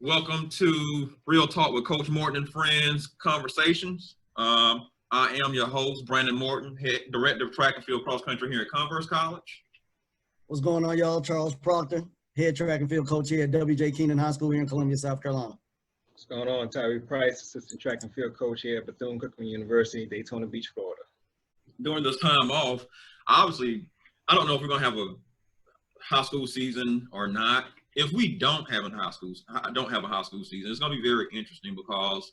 Welcome to Real Talk with Coach Morton and Friends Conversations. I am your host, Brandon Morton, Head Director of Track and Field Cross Country here at Converse College. What's going on, y'all? Charles Proctor, Head Track and Field Coach here at W.J. Keenan High School here in Columbia, South Carolina. What's going on? Tyree Price, Assistant Track and Field Coach here at Bethune-Cookman University, Daytona Beach, Florida. During this time off, obviously, I don't know if we're going to have a high school season or not. If we don't have a high school season, it's going to be very interesting because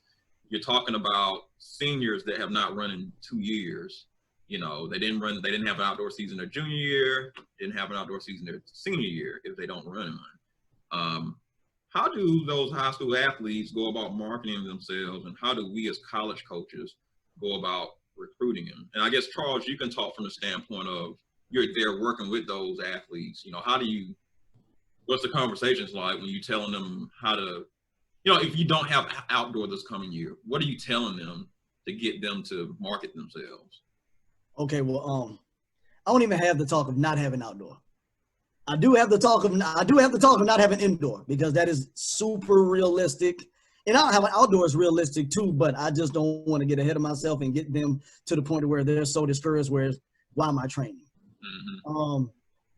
you're talking about seniors that have not run in 2 years. You know, they didn't have an outdoor season their junior year, didn't have an outdoor season their senior year if they don't run one. How do those high school athletes go about marketing themselves, and how do we as college coaches go about recruiting them? And I guess, Charles, you can talk from the standpoint of you're there working with those athletes. You know, what's the conversations like when you're telling them how to, if you don't have outdoor this coming year, what are you telling them to get them to market themselves? Okay, well, I don't even have the talk of not having outdoor. I do have the talk of not having indoor, because that is super realistic. And I have an outdoor is realistic too, but I just don't want to get ahead of myself and get them to the point where they're so discouraged. Why am I training? Mm-hmm.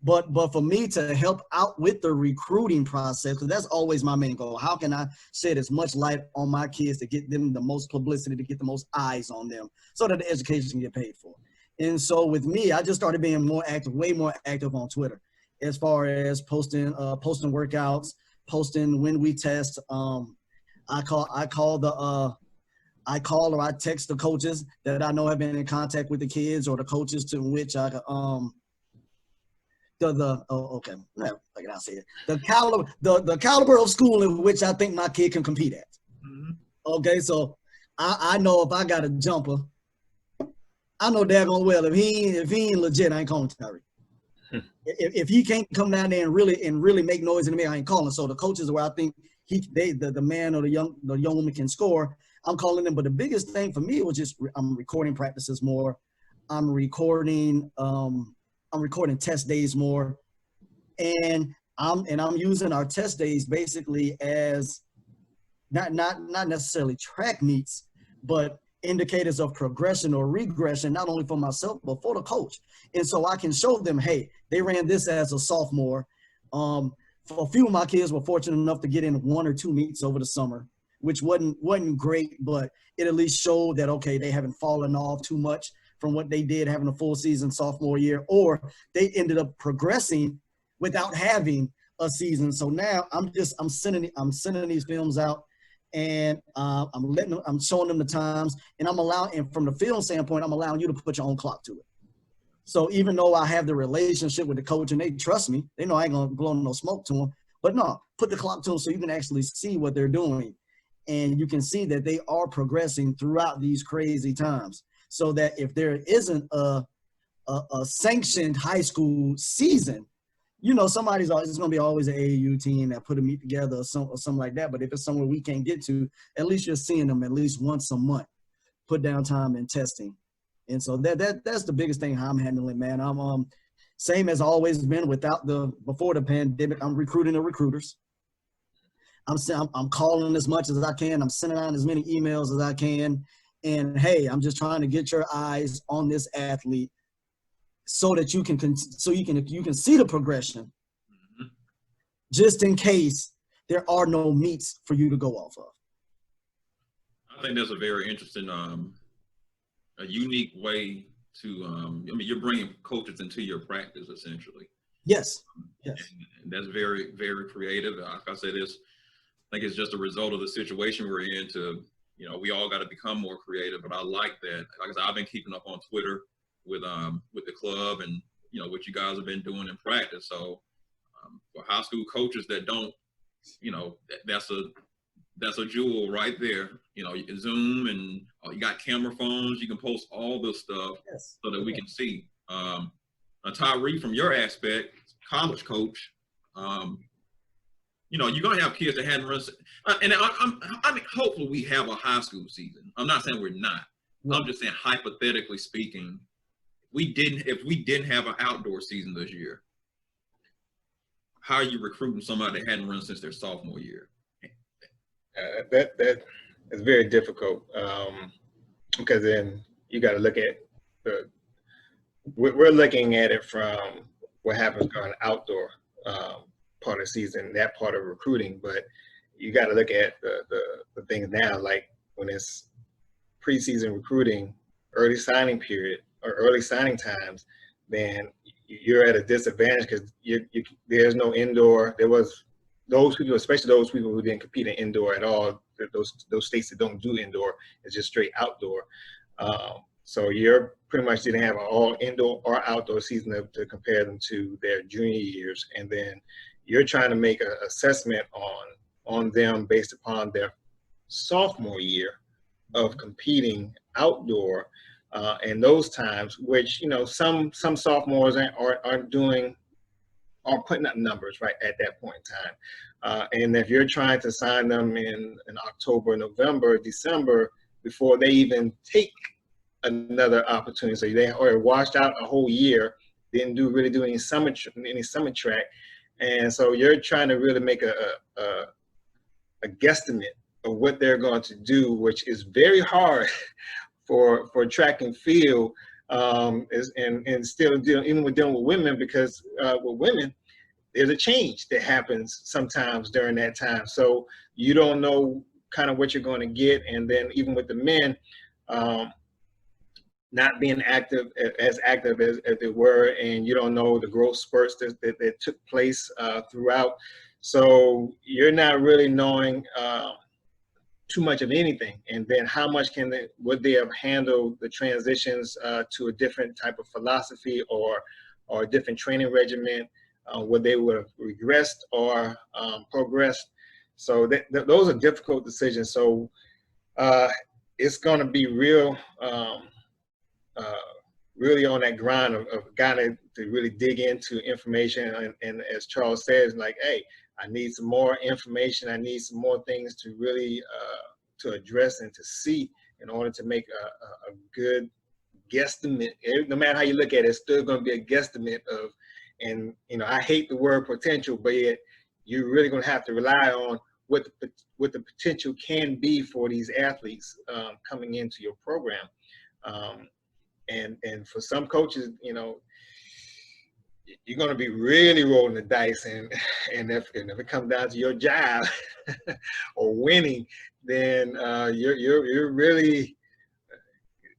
But for me to help out with the recruiting process, because that's always my main goal. How can I shed as much light on my kids to get them the most publicity, to get the most eyes on them, so that the education can get paid for? And so with me, I just started being way more active on Twitter, as far as posting workouts, posting when we test. I call or I text the coaches that I know have been in contact with the kids, or the coaches to which I the caliber of school in which I think my kid can compete at. Mm-hmm. Okay, so I know if I got a jumper, I know daggone well if he ain't legit, I ain't calling Tyree. If he can't come down there and really make noise in the mirror, I ain't calling. So the coaches where I think the man or the young woman can score, I'm calling them. But the biggest thing for me was just I'm recording practices more. I'm recording test days more, and I'm using our test days basically as not necessarily track meets, but indicators of progression or regression, not only for myself but for the coach. And so I can show them, hey, they ran this as a sophomore. For a few of my kids were fortunate enough to get in 1 or 2 meets over the summer, which wasn't great, but it at least showed that, okay, they haven't fallen off too much from what they did having a full season sophomore year, or they ended up progressing without having a season. So now I'm sending these films out, and I'm showing them the times, and and from the film standpoint, I'm allowing you to put your own clock to it. So even though I have the relationship with the coach and they trust me, they know I ain't gonna blow no smoke to them, but no, put the clock to them so you can actually see what they're doing. And you can see that they are progressing throughout these crazy times. So that if there isn't a sanctioned high school season, somebody's always going to be always an AAU team that put a meet together or something like that. But if it's somewhere we can't get to, at least you're seeing them at least once a month, put down time in testing. And so that's the biggest thing I'm handling, man. I'm same as always been before the pandemic. I'm recruiting the recruiters. I'm calling as much as I can. I'm sending out as many emails as I can. And hey, I'm just trying to get your eyes on this athlete so that you can see the progression, mm-hmm. just in case there are no meets for you to go off of. I think that's a very interesting, a unique way to. You're bringing coaches into your practice essentially. Yes. And that's very, very creative. Like I said, I think it's just a result of the situation we're in to. We all got to become more creative, but I like that. Like I said, I've been keeping up on Twitter with the club and, what you guys have been doing in practice. So for high school coaches that don't, that's a jewel right there. Zoom and you got camera phones, you can post all this stuff so that we can see. Tyree, from your aspect, college coach, you're going to have kids that hadn't run. And hopefully we have a high school season. I'm not saying we're not. I'm just saying, hypothetically speaking, if we didn't have an outdoor season this year, how are you recruiting somebody that hadn't run since their sophomore year? That is very difficult, because then you got to look at we're looking at it from what happens during outdoor part of the season, that part of recruiting, but you got to look at the things now, like when it's preseason recruiting, early signing period or early signing times, then you're at a disadvantage because there's no indoor. There was those people, especially those people who didn't compete in indoor at all. Those states that don't do indoor, it's just straight outdoor. So you're pretty much didn't have an all indoor or outdoor season to compare them to their junior years, and then you're trying to make an assessment on them based upon their sophomore year of competing outdoor, and those times, which some sophomores aren't putting up numbers right at that point in time, and if you're trying to sign them in October, November, December before they even take another opportunity, so they already washed out a whole year, didn't really do any summer track, and so you're trying to really make a guesstimate of what they're going to do, which is very hard for track and field, and still even with dealing with women, because with women there's a change that happens sometimes during that time, so you don't know kind of what you're going to get, and then even with the men, not being as active as they were, and you don't know the growth spurts that took place throughout. So you're not really knowing too much of anything. And then how much would they have handled the transitions to a different type of philosophy or a different training regimen? Would they have regressed or progressed? So those are difficult decisions. So it's going to be really on that grind of gotta to really dig into information, and as Charles says, like, hey, I need some more information, I need some more things to really to address and to see in order to make a good guesstimate. No matter how you look at it, it's still going to be a guesstimate of, and I hate the word potential, but yet you're really going to have to rely on what the potential can be for these athletes coming into your program. And for some coaches, you're going to be really rolling the dice, and if it comes down to your job or winning, then you're really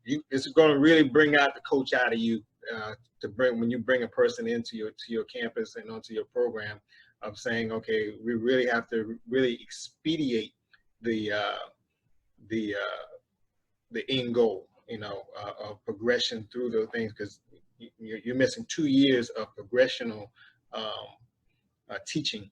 it's going to really bring out the coach out of you, when you bring a person into your campus and onto your program, of saying, okay, we really have to really expedite the end goal, of progression through those things, because you're missing 2 years of progressional teaching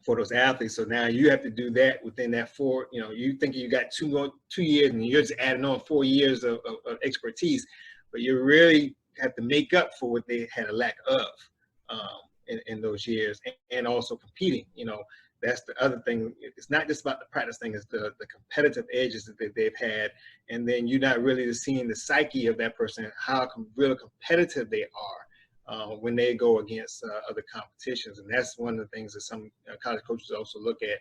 for those athletes. So now you have to do that within that 4. You think you got 2 years, and you're just adding on 4 years of expertise, but you really have to make up for what they had a lack of in those years, and also competing. That's the other thing. It's not just about the practice thing, it's the competitive edges that they've had. And then you're not really seeing the psyche of that person, how really competitive they are when they go against other competitions. And that's one of the things that some college coaches also look at,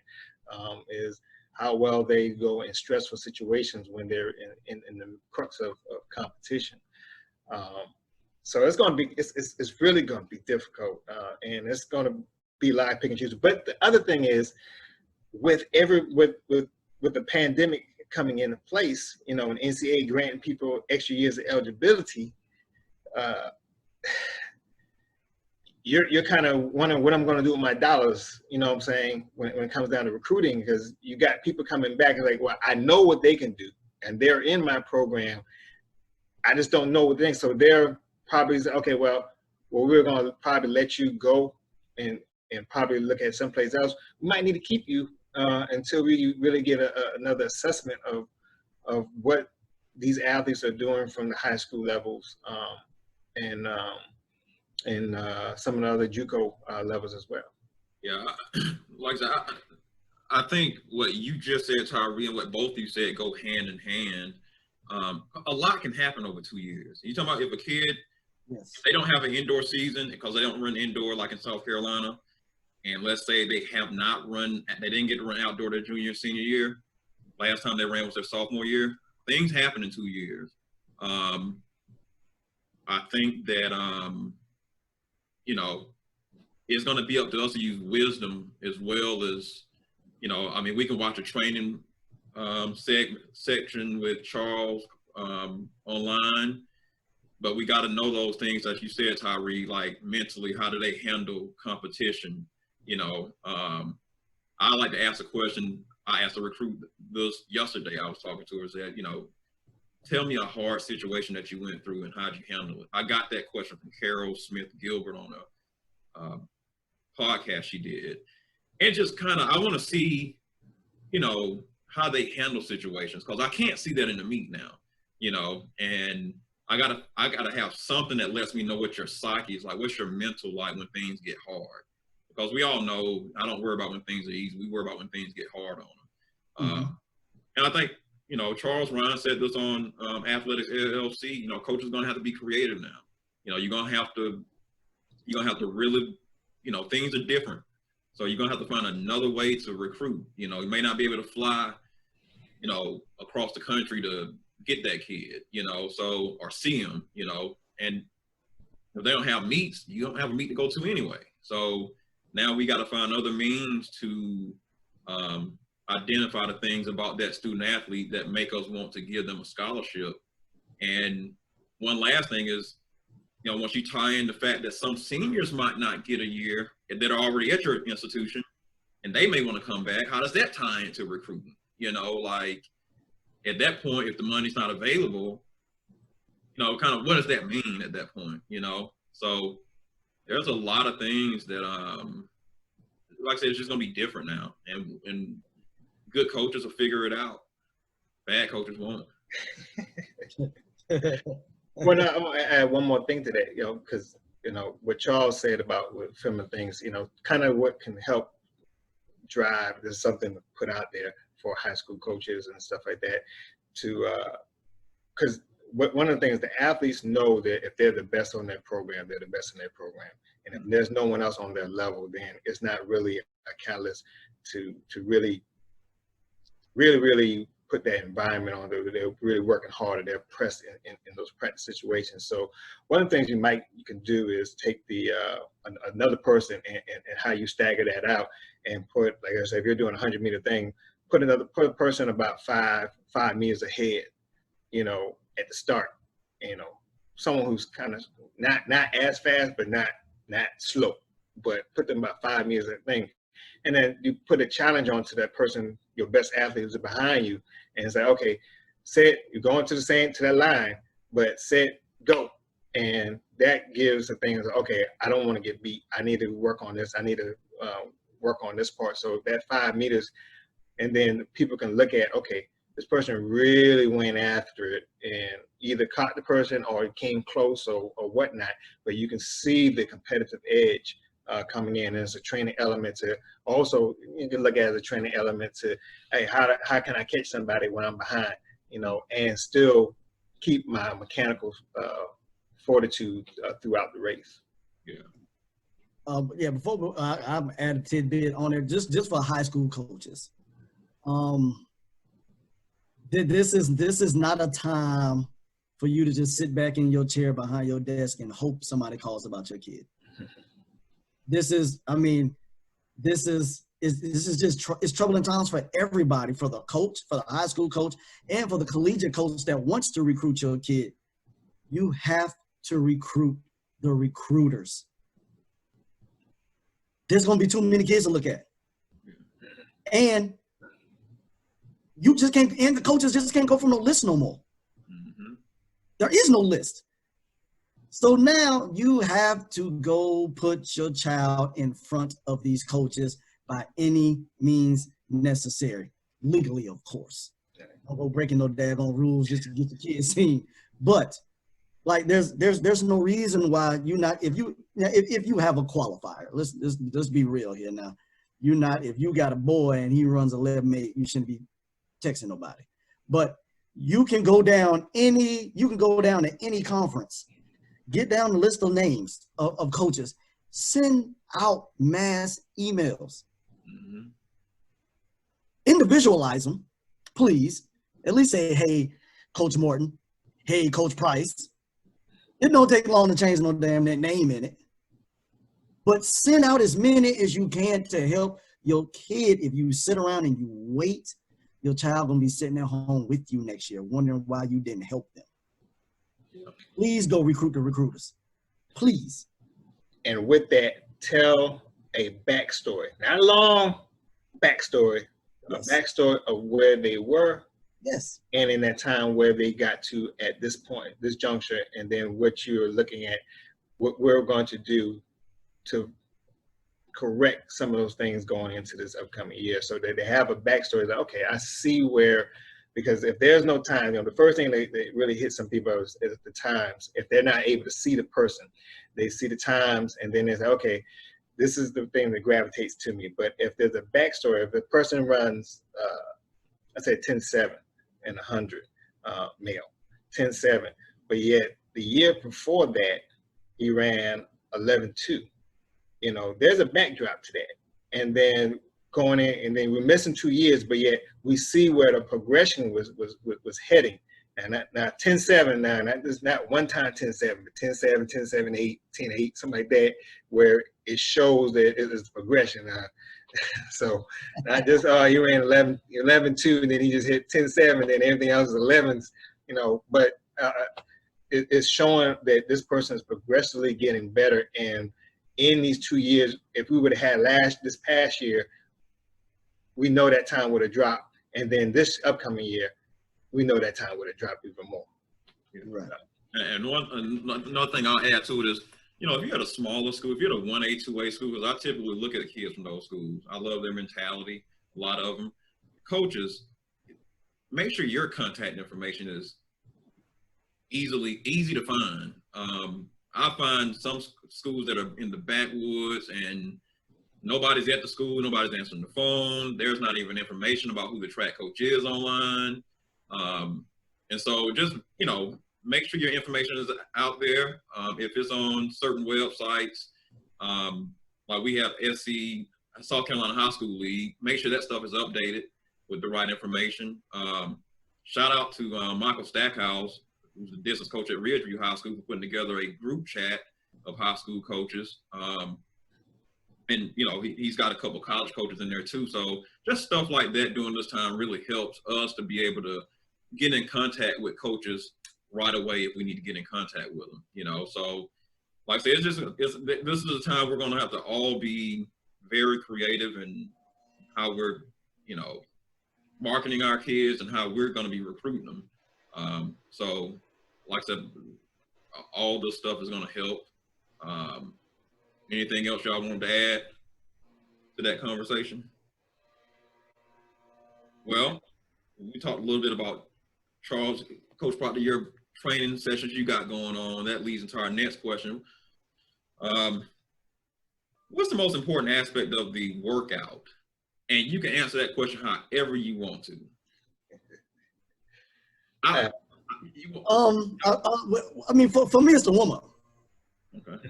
is how well they go in stressful situations when they're in the crux of competition. So it's going to be, it's really going to be difficult, and it's going to be live pick and choose. But the other thing is, with the pandemic coming into place, and NCAA granting people extra years of eligibility, you're kind of wondering what I'm going to do with my dollars. You know what I'm saying, when it comes down to recruiting, because you got people coming back and like, well, I know what they can do, and they're in my program. I just don't know what they think. So they're probably say, okay, well, we're going to probably let you go and probably look at someplace else. We might need to keep you until we really get another assessment of what these athletes are doing from the high school levels, and some of the other JUCO levels as well. Yeah, like I said, I think what you just said, Tyree, and what both of you said go hand in hand. A lot can happen over 2 years. You're talking about if a kid, Yes. if they don't have an indoor season because they don't run indoor like in South Carolina, and let's say they didn't get to run outdoor their junior and senior year. Last time they ran was their sophomore year. Things happen in 2 years. I think that, it's going to be up to us to use wisdom as well as, we can watch a training section with Charles online, but we got to know those things that you said, Tyree, like mentally, how do they handle competition? I like to ask a question. I asked a recruit this yesterday. I was talking to her, said, tell me a hard situation that you went through and how'd you handle it? I got that question from Carol Smith Gilbert on a podcast she did. And just kind of, I want to see, how they handle situations, because I can't see that in the meet now, and I gotta have something that lets me know what your psyche is like, what's your mental like when things get hard, because we all know I don't worry about when things are easy. We worry about when things get hard on them. And I think, Charles Ryan said this on Athletics LLC, coaches are gonna have to be creative now. You're gonna have to really, things are different. So you're gonna have to find another way to recruit. You may not be able to fly, across the country to get that kid, or see him, and if they don't have meets, you don't have a meet to go to anyway. So now we got to find other means to identify the things about that student athlete that make us want to give them a scholarship. And one last thing is, once you tie in the fact that some seniors might not get a year that are already at your institution and they may want to come back, how does that tie into recruiting? Like at that point, if the money's not available, kind of what does that mean at that point, So there's a lot of things that, like I said, it's just going to be different now. And good coaches will figure it out. Bad coaches won't. Well, I'm going to add one more thing to that, because, what Charles said about with filming things, kind of what can help drive, there's something to put out there for high school coaches and stuff like that because one of the things the athletes know that if they're the best on their program, they're the best in their program. And if there's no one else on their level, then it's not really a catalyst to really put that environment on. They're really working hard and they're pressed in those practice situations. So one of the things you can do is take the another person and how you stagger that out and put, like I said, if you're doing a 100-meter thing, put a person about 5 meters ahead, at the start, someone who's kind of not as fast, but not slow, but put them about 5 meters a thing. And then you put a challenge onto that person, your best athlete who's behind you, and say, okay, set, you're going to that line, but set, go. And that gives the thing, okay, I don't want to get beat. I need to work on this. I need to work on this part. So that 5 meters, and then people can look at, okay, this person really went after it and either caught the person or came close or whatnot, but you can see the competitive edge coming in. And it's a training element to also, you can look at it as a training element to, hey, how can I catch somebody when I'm behind, and still keep my mechanical fortitude throughout the race. Yeah. Before I'm add a tidbit on there, just for high school coaches. This is not a time for you to just sit back in your chair behind your desk and hope somebody calls about your kid. It's troubling times for everybody, for the coach, for the high school coach, and for the collegiate coach that wants to recruit your kid. You have to recruit the recruiters. There's going to be too many kids to look at. And you just can't, and the coaches just can't go from no list no more. Mm-hmm. There is no list. So now you have to go put your child in front of these coaches by any means necessary. Legally, of course. Don't go breaking no daggone rules just to get the kids seen. But like there's no reason why you not, if you have a qualifier, let's be real here now. If you got a boy and he runs 11.8, you shouldn't be texting nobody. But you can go down to any conference, get down the list of names of coaches, Send out mass emails. Mm-hmm. Individualize them, please. At least say, hey, Coach Morton. Hey, Coach Price. It don't take long to change no damn name in it. But send out as many as you can to help your kid. If you sit around and you wait, your child gonna be sitting at home with you next year, wondering why you didn't help them. Yeah. Please go recruit the recruiters. Please. And with that, tell a backstory, not a long backstory, Yes. a backstory of where they were, Yes. and in that time where they got to at this point, this juncture, and then what you're looking at, what we're going to do to correct some of those things going into this upcoming year, so that they have a backstory that, okay, I see where, because if there's no time, the first thing that really hits some people is the times. If they're not able to see the person, they see the times, and then they say, okay, this is the thing that gravitates to me. But if there's a backstory, if the person runs, I say 10-7 and 100 male, 10-7, but yet the year before that, he ran 11-2. There's a backdrop to that. And then going in, and then we're missing 2 years, but yet we see where the progression was heading. And now 10-7 now, not one time 10-7, but 10-7, 10-7, 8, 10-8, something like that, where it shows that it is progression now. So not just, you ran 11-2, and then he just hit 10-7, and then everything else is 11s, but it's showing that this person is progressively getting better. And in these 2 years, if we would have had this past year, we know that time would have dropped. And then this upcoming year, we know that time would have dropped even more. Right. And another thing I'll add to it is, if you're at a smaller school, if you're at a 1A, 2A school, because I typically look at the kids from those schools. I love their mentality, a lot of them. Coaches, make sure your contact information is easy to find. I find some schools that are in the backwoods and nobody's at the school, nobody's answering the phone. There's not even information about who the track coach is online. And so just, make sure your information is out there. If it's on certain websites, like we have South Carolina High School League, make sure that stuff is updated with the right information. Shout out to Michael Stackhouse, who's the distance coach at Ridgeview High School, for putting together a group chat of high school coaches. And, he's got a couple college coaches in there too. So just stuff like that during this time really helps us to be able to get in contact with coaches right away if we need to get in contact with them, So like I said, this is a time we're going to have to all be very creative in how we're, marketing our kids and how we're going to be recruiting them. So like I said, all this stuff is going to help. Anything else y'all wanted to add to that conversation? Well, we talked a little bit about Charles, Coach Proctor, your training sessions you got going on. That leads into our next question. What's the most important aspect of the workout? And you can answer that question however you want to. I mean, for me, it's the warm up. Okay.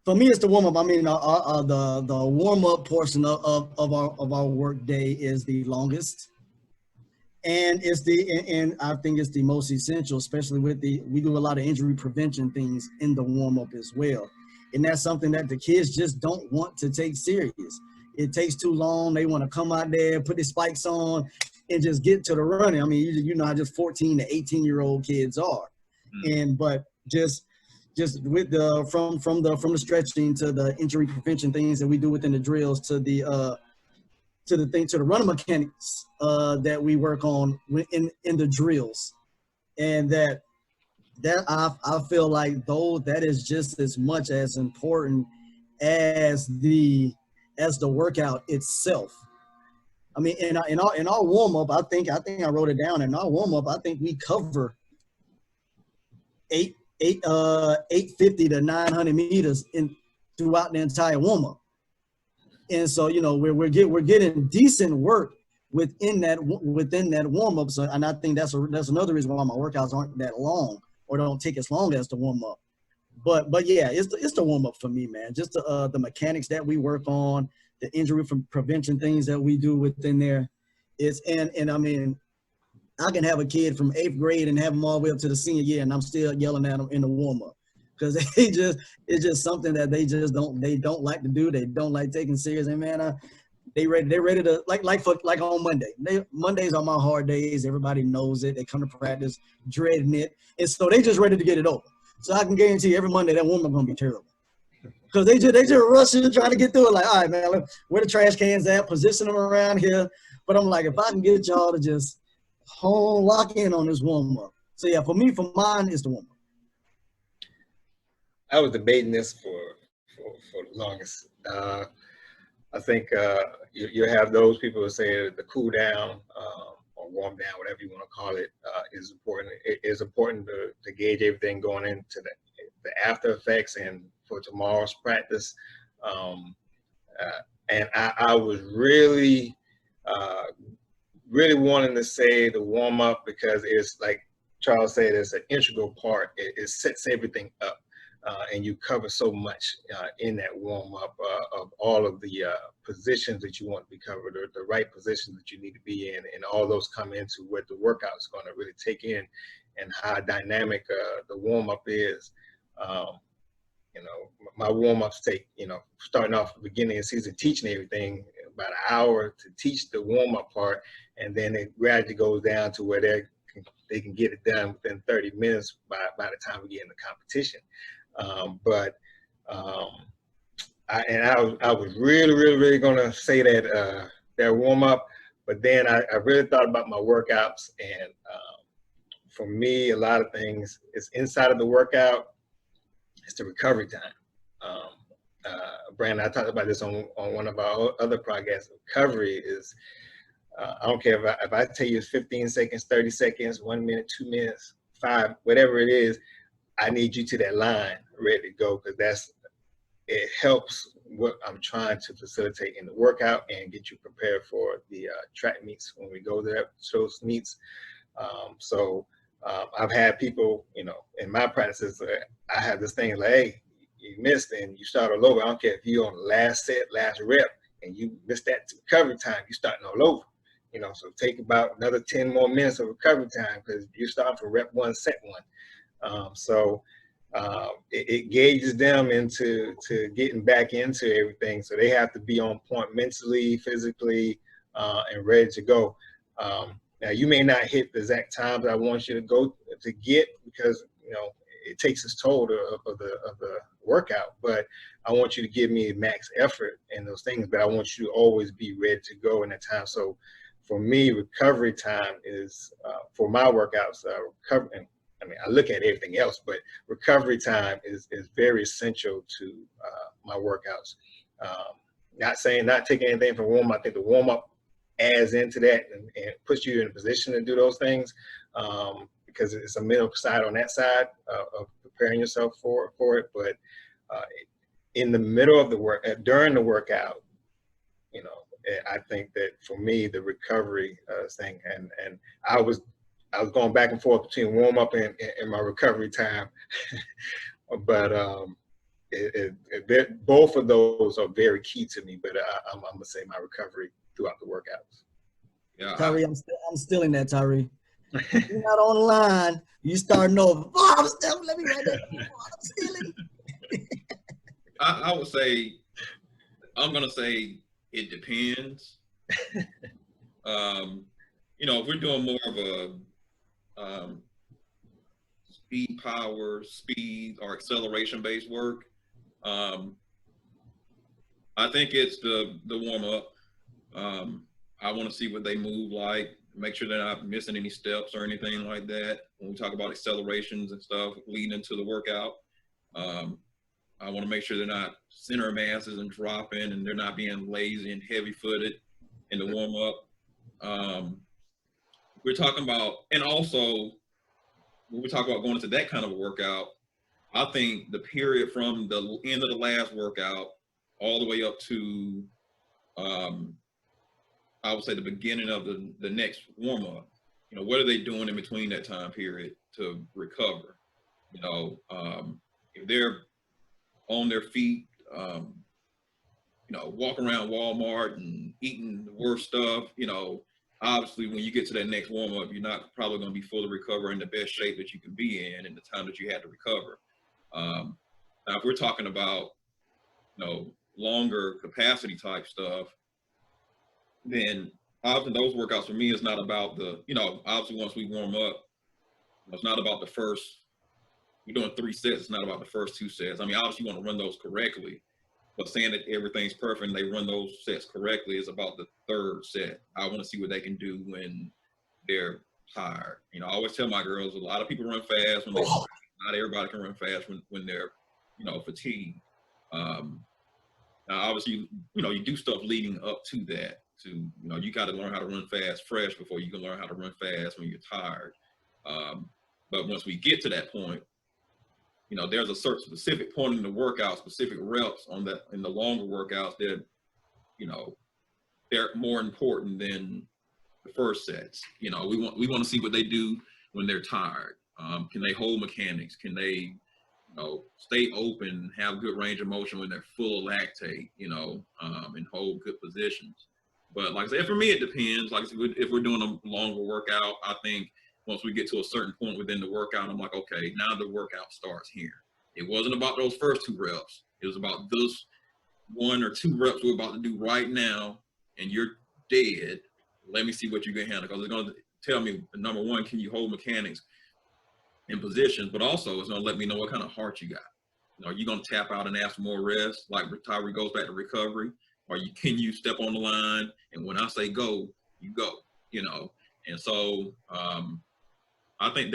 For me, it's the warm up. I mean, the warm up portion of our work day is the longest, and and I think it's the most essential, especially with we do a lot of injury prevention things in the warm up as well, and that's something that the kids just don't want to take serious. It takes too long. They want to come out there, put the spikes on, and just get to the running. I mean, you know how just 14 to 18-year-old kids are, but just with from the stretching to the injury prevention things that we do within the drills to the running mechanics that we work on in the drills, and that I feel like that is just as much as important as the workout itself. I mean, in our warm up, I think I wrote it down. In our warm up, I think we cover 850 to 900 meters throughout the entire warm up, and so we're getting decent work within that warm up. So, and I think that's another reason why my workouts aren't that long or don't take as long as the warm up. But yeah, it's the warm up for me, man. Just the mechanics that we work on, the injury from prevention things that we do within there. It's and I mean, I can have a kid from 8th grade and have them all the way up to the senior year, and I'm still yelling at them in the warm up because it's just something that they don't like to do. They don't like taking serious. And man, they're ready to like on Monday. Mondays are my hard days. Everybody knows it. They come to practice dreading it, and so they just ready to get it over. So I can guarantee you every Monday that woman gonna be terrible because they just rushing trying to get through it. Like, all right, man, where the trash cans at? Position them around here. But I'm like, if I can get y'all to just lock in on this warm up. So yeah, for mine, it's the warm up. I was debating this for the longest. I think you have those people who say the cool down or warm down, whatever you want to call it, is important. It is important to gauge everything going into the after effects and for tomorrow's practice. And I was really wanting to say the warm up because it's like Charles said, it's an integral part. It sets everything up. And you cover so much in that warm up of all of the positions that you want to be covered, or the right positions that you need to be in, and all those come into what the workout is going to really take in, and how dynamic the warm up is. My warm ups take, starting off the beginning of the season, teaching everything, about an hour to teach the warm up part, and then it gradually goes down to where they can get it done within 30 minutes by the time we get in the competition. I was really gonna say that warm up, but then I really thought about my workouts, and for me, a lot of things is inside of the workout. It's the recovery time. Brandon, I talked about this on one of our other podcasts. Recovery is, I don't care if I tell you it's 15 seconds, 30 seconds, 1 minute, 2 minutes, 5, whatever it is. I need you to that line ready to go, because it helps what I'm trying to facilitate in the workout and get you prepared for the track meets when we go there, those meets. I've had people, in my practices, I have this thing like, hey, you missed and you start all over. I don't care if you're on the last set, last rep, and you missed that recovery time, you're starting all over. So take about another 10 more minutes of recovery time because you're starting from rep 1, set 1. It gauges them into getting back into everything. So they have to be on point mentally, physically, and ready to go. Now you may not hit the exact times I want you to go to get, because it takes its toll of the workout. But I want you to give me max effort in those things. But I want you to always be ready to go in that time. So for me, recovery time is for my workouts. I look at everything else, but recovery time is very essential to my workouts. Not taking anything from warm up. I think the warm up adds into that and puts you in a position to do those things, because it's a mental side on that side of preparing yourself for it. But in the middle of the work, during the workout, I think that for me, the recovery thing, and I was going back and forth between warm up and my recovery time, but both of those are very key to me. But I'm gonna say my recovery throughout the workouts. Yeah, Tyree, I'm still in that, Tyree. You're not on the line. You starting over. Let me write that. I'm stealing. I would say, I'm gonna say it depends. If we're doing more of a speed or acceleration based work, I think it's the warm up. I want to see what they move like, make sure they're not missing any steps or anything like that. When we talk about accelerations and stuff leading into the workout, I want to make sure they're not center masses and dropping, and they're not being lazy and heavy footed in the warm up. We're talking about, and also when we talk about going into that kind of a workout, I think the period from the end of the last workout all the way up to, I would say the beginning of the next warm up, what are they doing in between that time period to recover? if they're on their feet, walking around Walmart and eating the worst stuff, obviously when you get to that next warm up, you're not probably going to be fully recovered in the best shape that you can be in the time that you had to recover. Now, if we're talking about, longer capacity type stuff, then often those workouts for me is not about obviously once we warm up, it's not about the first, we're doing 3 sets. It's not about the first 2 sets. I mean, obviously you want to run those correctly, but saying that everything's perfect and they run those sets correctly is about the 3rd set. I want to see what they can do when they're tired. I always tell my girls, a lot of people run fast when not everybody can run fast when they're, fatigued. Now, obviously, you do stuff leading up to that. You got to learn how to run fast fresh before you can learn how to run fast when you're tired. But once we get to that point, there's a certain specific point in the workout, specific reps in the longer workouts that, they're more important than the first sets. We want to see what they do when they're tired. Can they hold mechanics? Can they, stay open, have good range of motion when they're full of lactate, and hold good positions. But like I said, for me, it depends. Like I said, if we're doing a longer workout, I think once we get to a certain point within the workout, I'm like, okay, now the workout starts here. It wasn't about those first 2 reps. It was about those 1 or 2 reps we're about to do right now, and you're dead. Let me see what you can handle, because it's going to tell me, number 1, can you hold mechanics in position, but also it's going to let me know what kind of heart you got. Are you going to tap out and ask for more rest, like Tyree goes back to recovery, or can you step on the line, and when I say go, you go, And so I think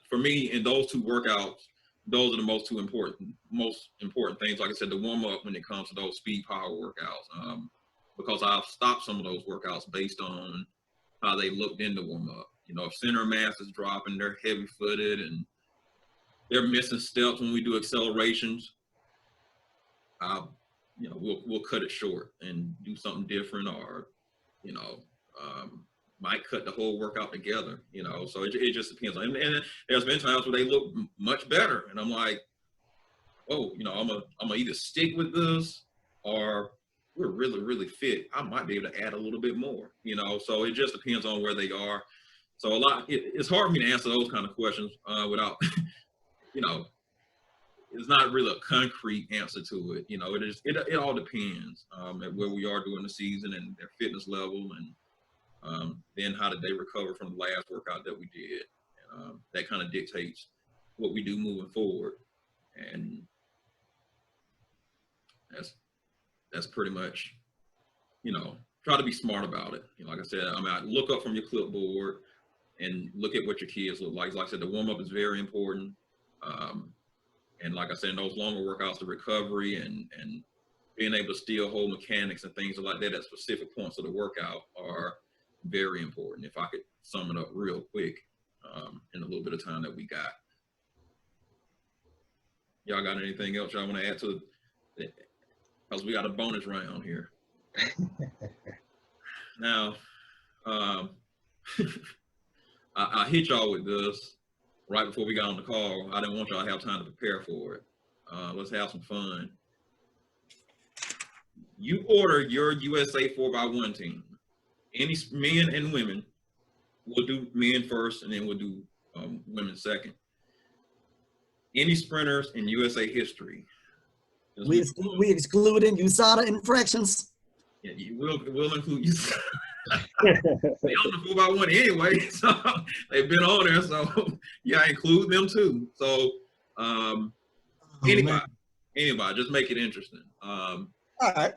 for me, in those 2 workouts, those are the most important things. Like I said, the warm up when it comes to those speed power workouts, because I've stopped some of those workouts based on how they looked in the warm up. If center mass is dropping, they're heavy footed and they're missing steps when we do accelerations, we'll cut it short and do something different, or, might cut the whole workout together, so it just depends. And there's been times where they look much better, and I'm like, oh, I'm gonna either stick with this, or we're really, really fit. I might be able to add a little bit more, so it just depends on where they are. So it's hard for me to answer those kind of questions without, it's not really a concrete answer to it. It all depends at where we are during the season and their fitness level, and then how did they recover from the last workout that we did. That kind of dictates what we do moving forward. And that's pretty much, try to be smart about it. Like I said, I look up from your clipboard and look at what your kids look like. Like I said, the warm-up is very important. And like I said, in those longer workouts, the recovery and being able to still hold mechanics and things like that at specific points of the workout are very important. If I could sum it up real quick in a little bit of time that we got. Y'all got anything else y'all want to add to it? Because we got a bonus round here. Now, I hit y'all with this right before we got on the call. I didn't want y'all to have time to prepare for it. Let's have some fun. You order your USA 4x1 team. Any men and women, we'll do men first, and then we'll do women second. Any sprinters in USA history? We excluding USADA infractions. Yeah, we'll include USADA. They on the 4x1 anyway, so they've been on there. So yeah, include them too. So anybody, just make it interesting. All right,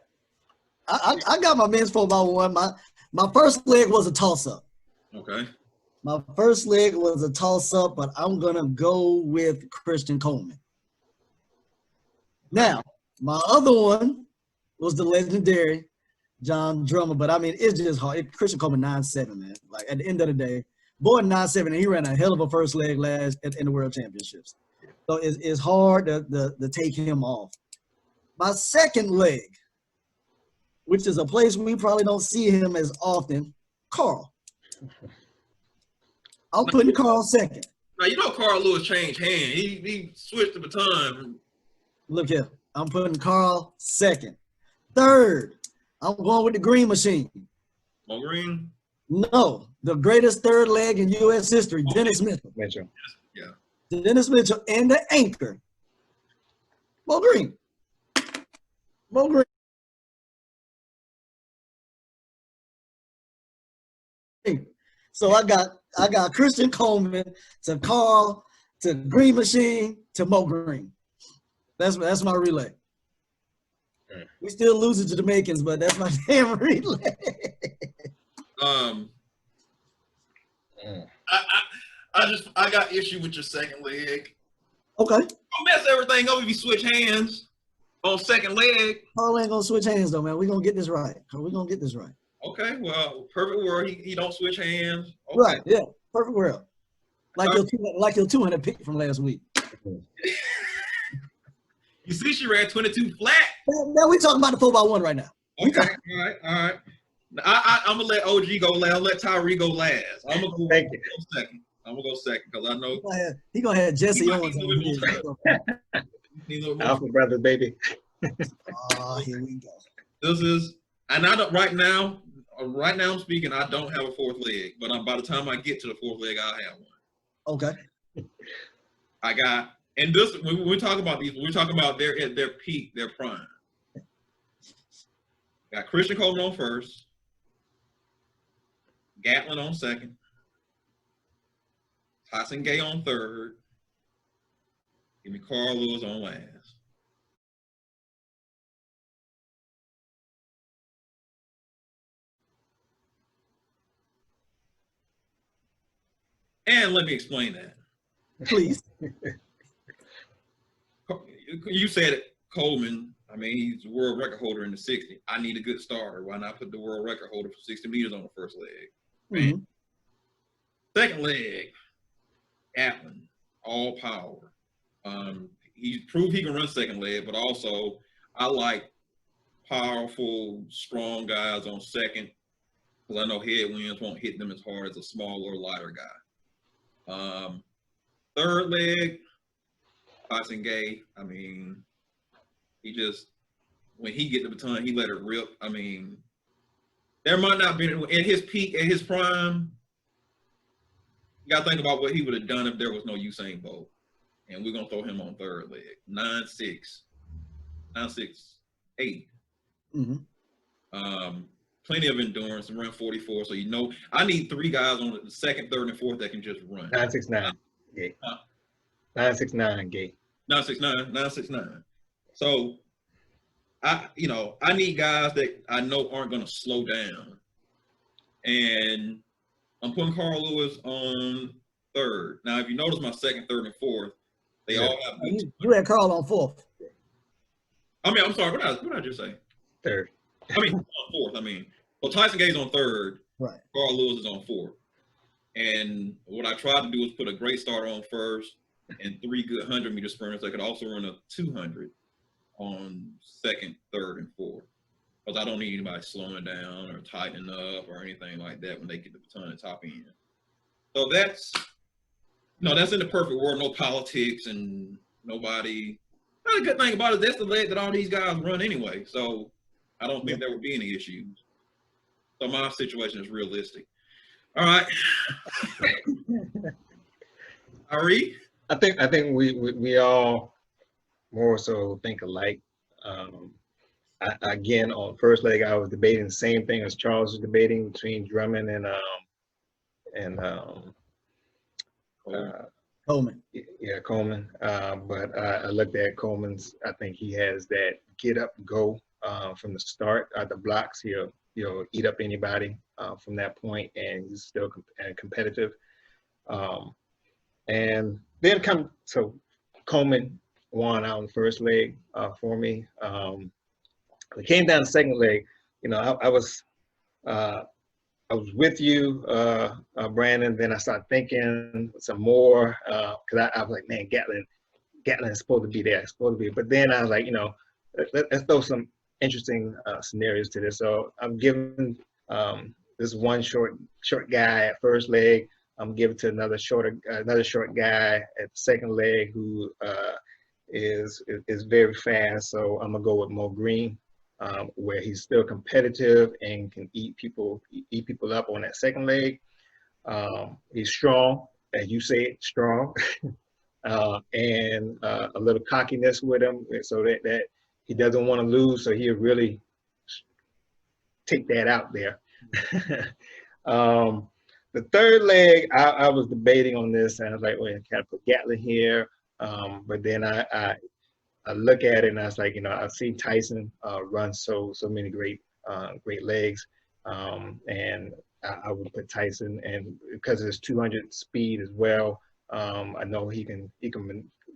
I got my men's 4x1. My first leg was a toss up. Okay. My first leg was a toss up, but I'm gonna go with Christian Coleman. Now, my other one was the legendary John Drummer, but I mean, it's just hard. Christian Coleman 9'7", man. Like at the end of the day, boy 9'7", and he ran a hell of a first leg in the World Championships. So it's hard to take him off. My second leg, which is a place we probably don't see him as often, Carl. I'm putting Carl second. Now, you know Carl Lewis changed hand. He switched the baton. Look here. I'm putting Carl second. Third, I'm going with the Green Machine. Mo Green? No, the greatest third leg in U.S. history, Dennis Mitchell. Mitchell. Yeah. Dennis Mitchell and the anchor, Mo Green. Mo Green. So I got Christian Coleman to Carl to Green Machine to Mo Green. That's my relay. We still losing to the Jamaicans, but that's my damn relay. I got issue with your second leg. Okay. Don't mess everything up if you switch hands on second leg. Carl ain't gonna switch hands though, man. We're gonna get this right. Okay, well, perfect world. He don't switch hands. Okay. Right, yeah. Perfect world. Like your 200 pick from last week. You see, she ran 22 flat. Now we talking about the 4x1 right now. Okay, all right. I'm gonna let OG go last. I'll let Tyree go last. I'm gonna go second. I'm gonna go second because I know he gonna have Jesse Owens. Alpha brother, baby. Oh, here we go. This is, and I don't right now I'm speaking. I don't have a fourth leg, but by the time I get to the fourth leg, I'll have one. Okay. I got, and this when we talk about these, we're talking about their peak, their prime. Got Christian Coleman on first, Gatlin on second, Tyson Gay on third, give me Carl Lewis on last. And let me explain that. Please. You said it, Coleman. I mean, he's the world record holder in the 60. I need a good starter. Why not put the world record holder for 60 meters on the first leg? Mm-hmm. Second leg, Gatlin, all power. He proved he can run second leg, but also I like powerful, strong guys on second because I know headwinds won't hit them as hard as a smaller, lighter guy. Third leg, Tyson Gay. I mean, he just, when he get the baton, he let it rip. I mean, there might not be, at his peak, at his prime, you got to think about what he would have done if there was no Usain Bolt. And we're going to throw him on third leg. 9'6", 8. Mm-hmm. Plenty of endurance and run 44. So, you know, I need three guys on the second, third, and fourth that can just run. 969. Gay. 969 Gay. 969. So, I need guys that I know aren't going to slow down. And I'm putting Carl Lewis on third. Now, if you notice my second, third, and fourth, they all have. You had Carl on fourth. I mean, I'm sorry. What did I just say? Third. I mean, on fourth. I mean, well, Tyson Gay's on third. Right. Carl Lewis is on fourth. And what I tried to do was put a great starter on first and three good 100-meter sprinters that could also run a 200 on second, third, and fourth. Because I don't need anybody slowing down or tightening up or anything like that when they get the baton at top end. So that's in the perfect world. No politics and nobody. Not a good thing about it. That's the leg that all these guys run anyway. So I don't think there would be any issues. So my situation is realistic. All right. Ari? I think we all more so think alike. Again, on first leg, I was debating the same thing as Charles was debating between Drummond and Coleman. Yeah, Coleman. But I looked at Coleman's. I think he has that get up, go from the start. The blocks, he'll eat up anybody from that point, and he's still competitive. And then Coleman won out on the first leg for me. It came down the second leg. I was with you, Brandon. Then I started thinking some more because I was like, man, Gatlin is supposed to be there. But then I was like, let's throw some interesting scenarios to this. So I'm giving this one short guy at first leg I'm giving to another short guy at the second leg who is very fast. So I'm gonna go with Mo Green, where he's still competitive and can eat people up on that second leg. He's strong, as you say, strong, and a little cockiness with him, so that he doesn't want to lose. So he'll really take that out there. The third leg, I was debating on this, and I was like, well, can I put Gatlin here? But then I look at it, and I was like, I've seen Tyson run so many great legs, and I would put Tyson, and because of his 200 speed as well, I know he can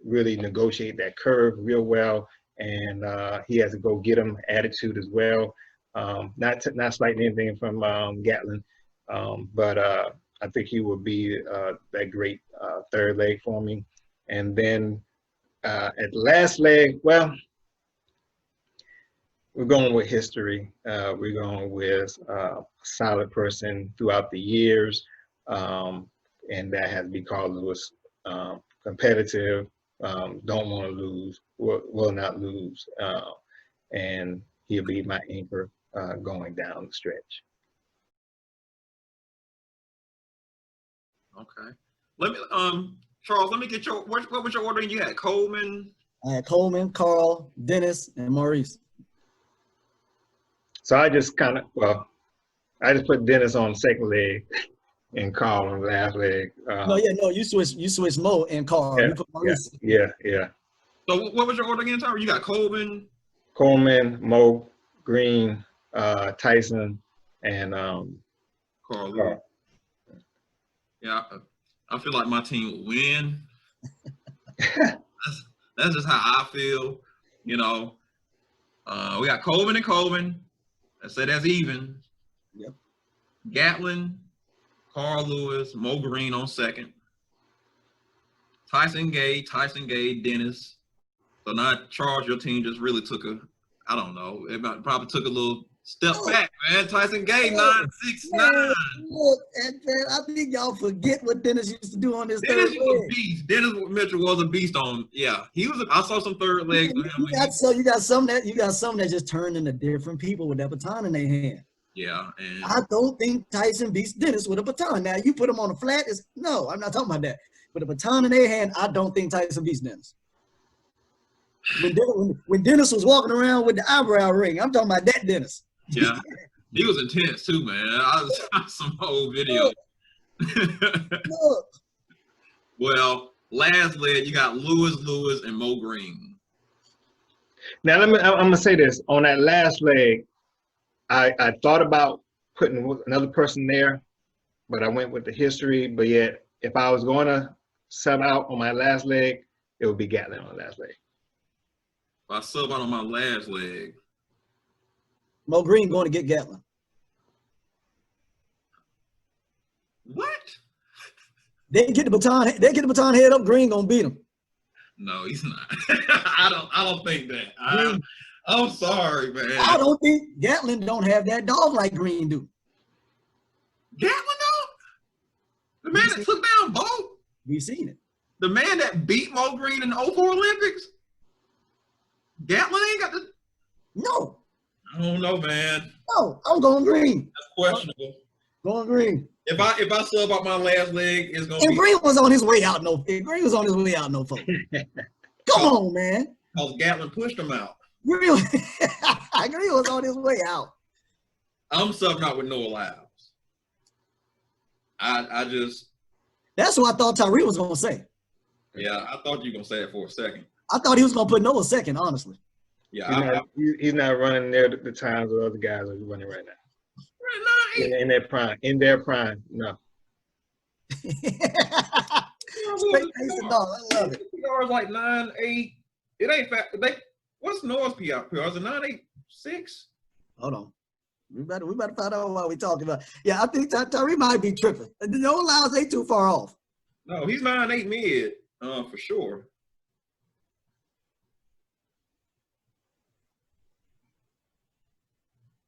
really negotiate that curve real well, and he has a go get him attitude as well. Not slighting anything from Gatlin, but I think he would be that great third leg for me. And then at the last leg, well, we're going with history. We're going with a solid person throughout the years, and that has to be Carl Lewis. Competitive, don't want to lose, will not lose, and he'll be my anchor going down the stretch. Okay. Let me, Charles, let me get what was your ordering? You had Coleman? I had Coleman, Carl, Dennis, and Maurice. So I just put Dennis on the second leg and Carl on the last leg. No, you switch Mo and Carl. You put Maurice. Yeah. So what was your order again, Tyler? You got Coleman, Mo, Green, Tyson, and Carl. Yeah, I feel like my team will win. That's just how I feel. We got Coleman and Coleman. I said that's even. Yep. Gatlin, Carl Lewis, Mo Green on second. Tyson Gay, Dennis. So now, Charles, your team just really took I don't know, it probably took a little step back, man. Tyson Gay, 9'6'9". Look, and man, I think y'all forget what Dennis used to do on this Dennis third was leg. a beast. Dennis Mitchell was a beast on. Yeah, he was. I saw some third legs with him. You got some that just turned into different people with that baton in their hand. Yeah, and I don't think Tyson beats Dennis with a baton. Now you put him on a flat. No, I'm not talking about that. With a baton in their hand, I don't think Tyson beats Dennis. When Dennis was walking around with the eyebrow ring, I'm talking about that Dennis. Yeah, he was intense too, man. I saw some old video. Look. Well, last leg you got Lewis, and Mo Green. Now I'm gonna say this on that last leg. I thought about putting another person there, but I went with the history. But yet, if I was going to sub out on my last leg, it would be Gatlin on the last leg. If I sub out on my last leg, Mo Green going to get Gatlin. What? They get the baton head up. Green gonna beat him. No, he's not. I don't think that. I'm sorry, man. I don't think Gatlin don't have that dog like Green do. Gatlin though? The man that took down Bo? We've seen it. The man that beat Mo Green in the 04 Olympics? Gatlin ain't got the. No. I don't know, man. No, I'm going Green. That's questionable. Going Green. If I sub out my last leg, it's gonna and be. Green was on his way out. Green was on his way out. No folks. Come on, man. Because Gatlin pushed him out. Green was on his way out. I'm subbing out with Noah Lyles. I just. That's what I thought Tyree was gonna say. Yeah, I thought you were gonna say it for a second. I thought he was gonna put Noah second, honestly. Yeah, he's not running near the times the other guys are running right now. In their prime, no. Straight face and dog. I love it. PR is like 9.8. It ain't fast. What's Noah's PR? Is it 9.86? Hold on. We better find out what we talking about. Yeah, I think Tyree might be tripping. No Lyles ain't too far off. No, he's 9.8 mid, for sure.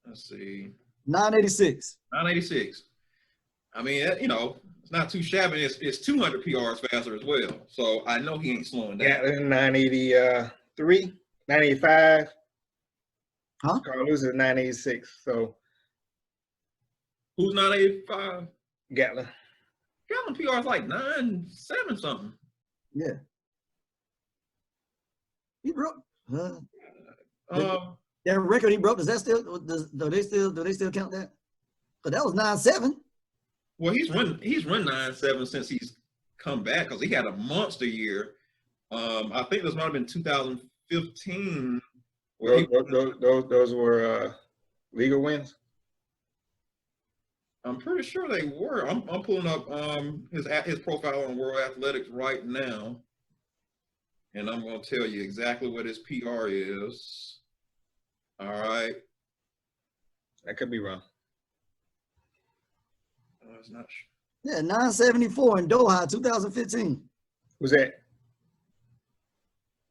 Let's see. 986. 986. I mean, not too shabby. It's 200 PRs faster as well. So I know he ain't slowing down. Gatlin 983, 985. Huh? Carl Lewis is 986. So Who's 985? Gatlin. Gatlin PR is like 9.7 something. Yeah. He broke. That record he broke, does that still? Do they still count that? But that was 9.7. Well, he's run 9.7 since he's come back because he had a monster year. I think this might have been 2015. Those were legal wins. I'm pretty sure they were. I'm pulling up his profile on World Athletics right now, and I'm going to tell you exactly what his PR is. All right. I could be wrong. It's not. Yeah, 974 in Doha, 2015. Who's that?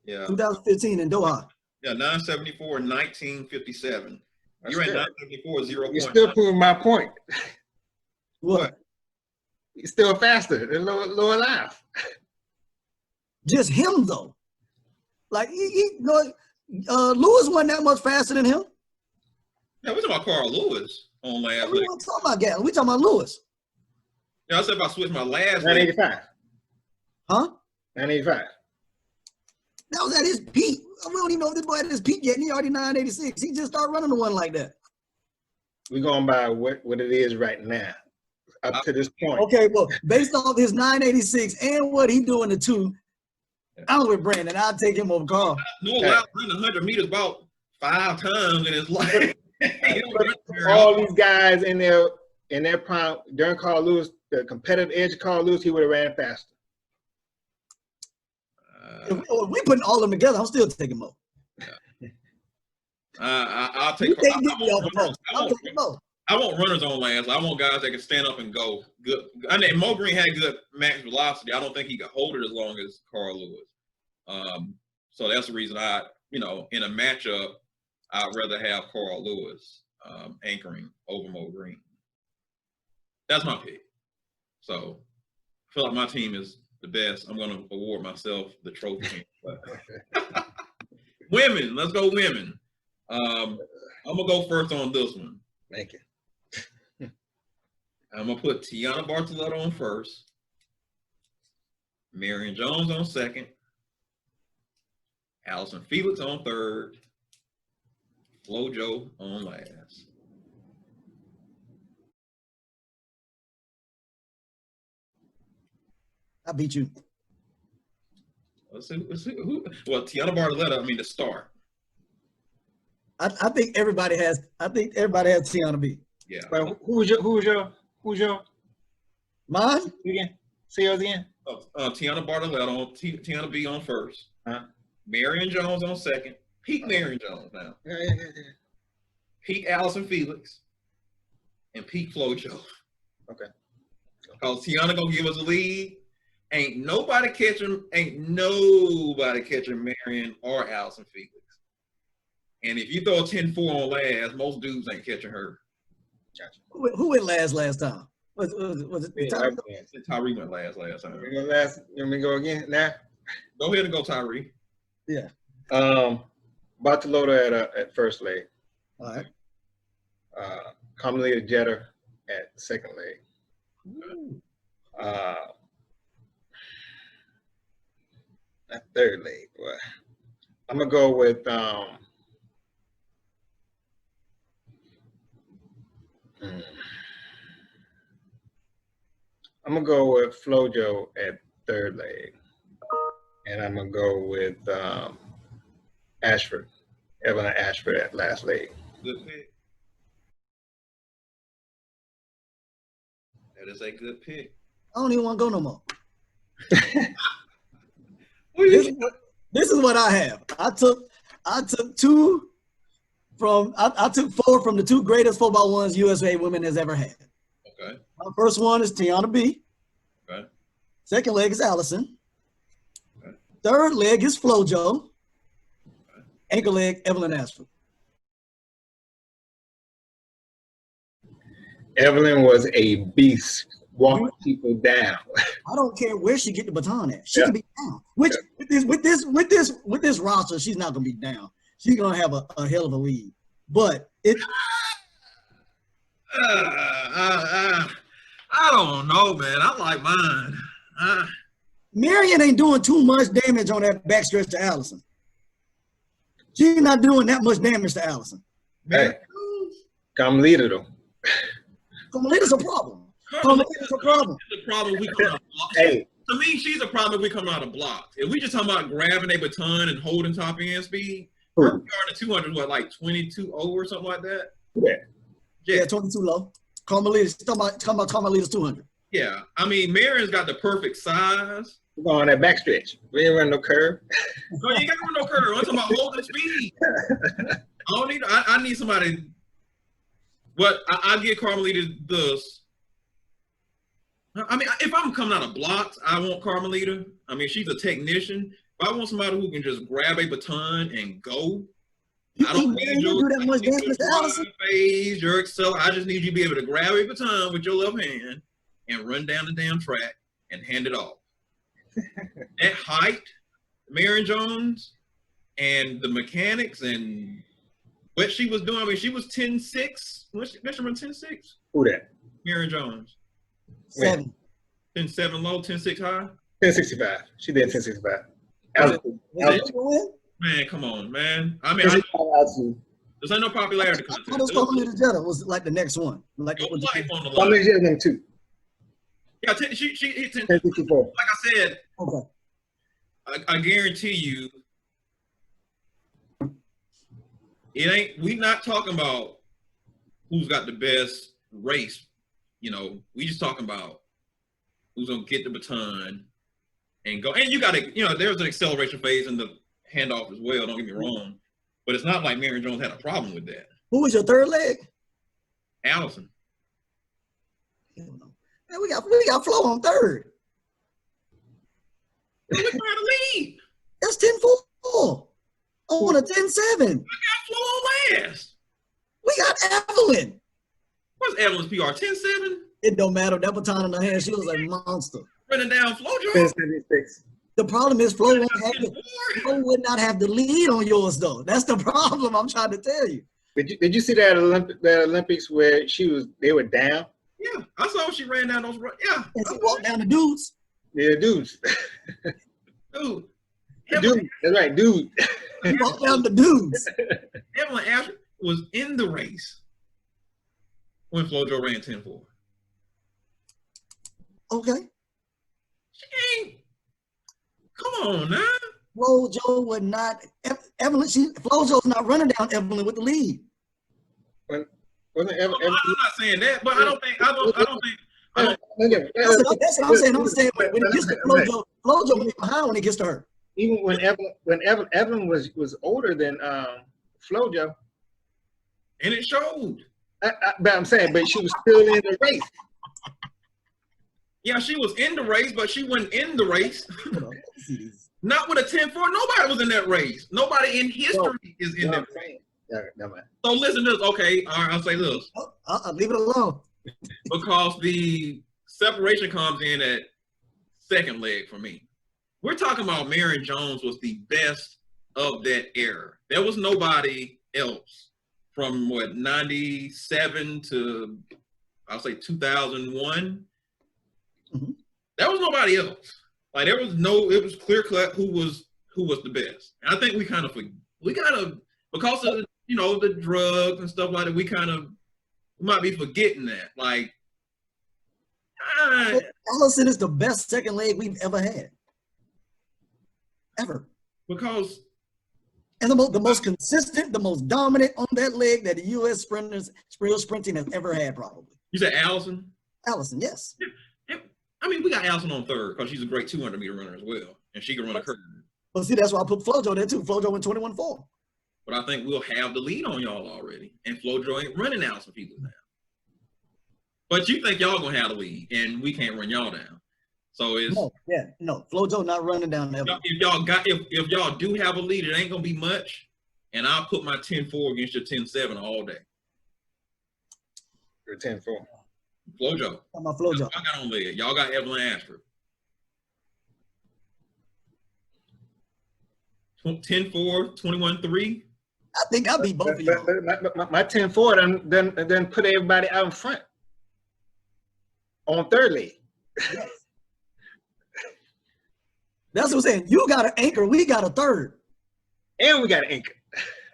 Yeah. 2015 in Doha. Yeah, 974 in 1957. You're at 974, 0. You're still proving my point. What? He's still faster than lower life. Just him though. Like Lewis wasn't that much faster than him. Yeah, we're talking about Carl Lewis on last We leg. weren't talking about Gatlin. We talking about Lewis. Yeah, I said if I switch my last leg. 985. Huh? 985. That was at his peak. We don't even know if this boy at his peak yet, and he already 986. He just started running the one like that. We're going by what it is right now, up to this point. Okay, well, based off his 986 and what he doing the two, I'm with Brandon. I'll take him over Carl. No allowed to run 100 meters about 5 times in his life. All these guys in their prime, during Carl Lewis, the competitive edge of Carl Lewis, he would have ran faster. If we putting all of them together, I'm still taking Mo. I'll take. I want runners on last. I want guys that can stand up and go. Good. I mean, Mo Green had good max velocity. I don't think he could hold it as long as Carl Lewis. So that's the reason in a matchup, I'd rather have Carl Lewis anchoring over Mo Green. That's my pick. So I feel like my team is the best. I'm going to award myself the trophy. Women, let's go women. I'm going to go first on this one. Thank you. I'm going to put Tiana Bartoletto on first, Marion Jones on second, Allison Felix on third, Flojo on last. I beat you. Let's see who. Well, Tiana Bartoletto, the star. I think everybody has Tiana B. Yeah. Well, who's your Mine? again? Say yours again. Tiana Bartoletto, Tiana B on first. Marion Jones on second. Peak Marion Jones now. Yeah. Peak Allison Felix. And peak Flojo. Okay. Because Tiana gonna give us a lead. Ain't nobody catching Marion or Allison Felix. And if you throw a 10-4 on last, most dudes ain't catching her. Gotcha. Who went last time? Was it Tyree? Tyree went last time. You want me to go again now? Go ahead and go, Tyree. Yeah. Bartolota at first leg. All right. Carmelita Jeter at second leg. At third leg. Boy. I'm gonna go with Flojo at third leg, and I'm gonna go with Evelyn Ashford at last leg. Good pick. That is a good pick. I don't even want to go no more. This is what I have. I took four from the two greatest football ones USA women has ever had. Okay. My first one is Tiana B. Okay. Second leg is Allison. Okay. Third leg is Flojo. Okay. Anchor leg, Evelyn Ashford. Evelyn was a beast walk people down. I don't care where she get the baton at. She can be down. Which with this roster, she's not gonna be down. She's gonna have a hell of a lead. But it. I don't know, man. I like mine. Marion ain't doing too much damage on that backstretch to Allison. She's not doing that much damage to Allison. Hey, Carmelita though. Carmelita's a problem. Carmelita's a problem. The problem we come out of blocks. Hey. To me, she's a problem if we come out of blocks. If we just talking about grabbing a baton and holding top end speed, her PRN to 200 was like 22.0 or something like that. Yeah, 22 low. Carmelita's talking about Carmelita's 200. Yeah, I mean, Marion's got the perfect size. We're on that backstretch. We ain't run no curve. No, you ain't got to run no curve. I'm talking about holding speed. I need somebody. But I give Carmelita this. I mean, if I'm coming out of blocks, I want Carmelita. I mean, she's a technician. But I want somebody who can just grab a baton and go. I don't need you do that much damage to Allison. Phase, your excel. I just need you to be able to grab a baton with your left hand and run down the damn track and hand it off. That height, Marion Jones, and the mechanics and what she was doing. I mean, she was 10.6. What's she run 10.6? Who that? Marion Jones. 7. 10.7 low, 10.6 high. 10.65. She did 10.65. Man, come on, man. I mean, this ain't no popularity contest. I was Carmelita Jetta was like the next one. Like Your life on the line. Carmelita Jetta went 2. Yeah, she hit 10. 10.64. Like I said, okay. I guarantee you, it ain't. We not talking about who's got the best race. You know, we just talking about who's gonna get the baton and go. And you got to, you know, there's an acceleration phase in the handoff as well. Don't get me wrong, but it's not like Marion Jones had a problem with that. Who was your third leg? Allison. Man, we got Flo on third. We're trying to lead. That's 10-4. On a 10-7. I got Flo on last. We got Evelyn. What's Evelyn's PR? 10.7? It don't matter. That baton in her hand, she was a monster. Running down Flo, 10.76. The problem is Flo would not have the lead on yours though. That's the problem I'm trying to tell you. Did you see that Olympics where they were down? Yeah, I saw she ran down those. Yeah, and she walked down the dudes. Yeah, dudes. Dude, Dude, that's right, dude. She walked down the dudes. Evelyn Asher was in the race when FloJo ran 10.4. Okay. She ain't. Come on now. FloJo would not. Evelyn. FloJo's not running down Evelyn with the lead. I'm not saying that, but I don't think. That's what I'm saying. I'm saying when it gets to FloJo, FloJo will be behind when it gets to her. Even when Evelyn was older than FloJo, and it showed. But I'm saying, but she was still in the race. Yeah, she was in the race, but she wasn't in the race. Not with a 10.4. Nobody was in that race. Nobody in history is in that race. Never mind. So listen to this. Okay, all right, I'll say this. I'll leave it alone. Because the separation comes in at second leg for me. We're talking about Marion Jones was the best of that era. There was nobody else from 97 to I'll say 2001. Mm-hmm. There was nobody else. Like it was clear cut who was the best. And I think we gotta because of the drugs and stuff like that, we might be forgetting that. Like Allison is the best second leg we've ever had. Ever. Because and the most consistent, the most dominant on that leg that the U.S. sprinting has ever had, probably. You said Allison? Allison, yes. Yeah. I mean, we got Allison on third because she's a great 200-meter runner as well, and she can run a curve. But see, that's why I put FloJo there too. FloJo went 21.4. But I think we'll have the lead on y'all already, and FloJo ain't running Allison people now. But you think y'all gonna have the lead, and we can't run y'all down. So it's no. FloJo not running down there. If y'all do have a lead, it ain't gonna be much, and I'll put my 10.4 against your 10.7 all day. You're 10.4. FloJo. My FloJo. I got on leg. Y'all got Evelyn Ashford. 10-4, 21-3. I think I beat both of y'all. My 10-4 then put everybody out in front on third leg. Yes. That's what I'm saying. You got an anchor. We got a third. And we got an anchor.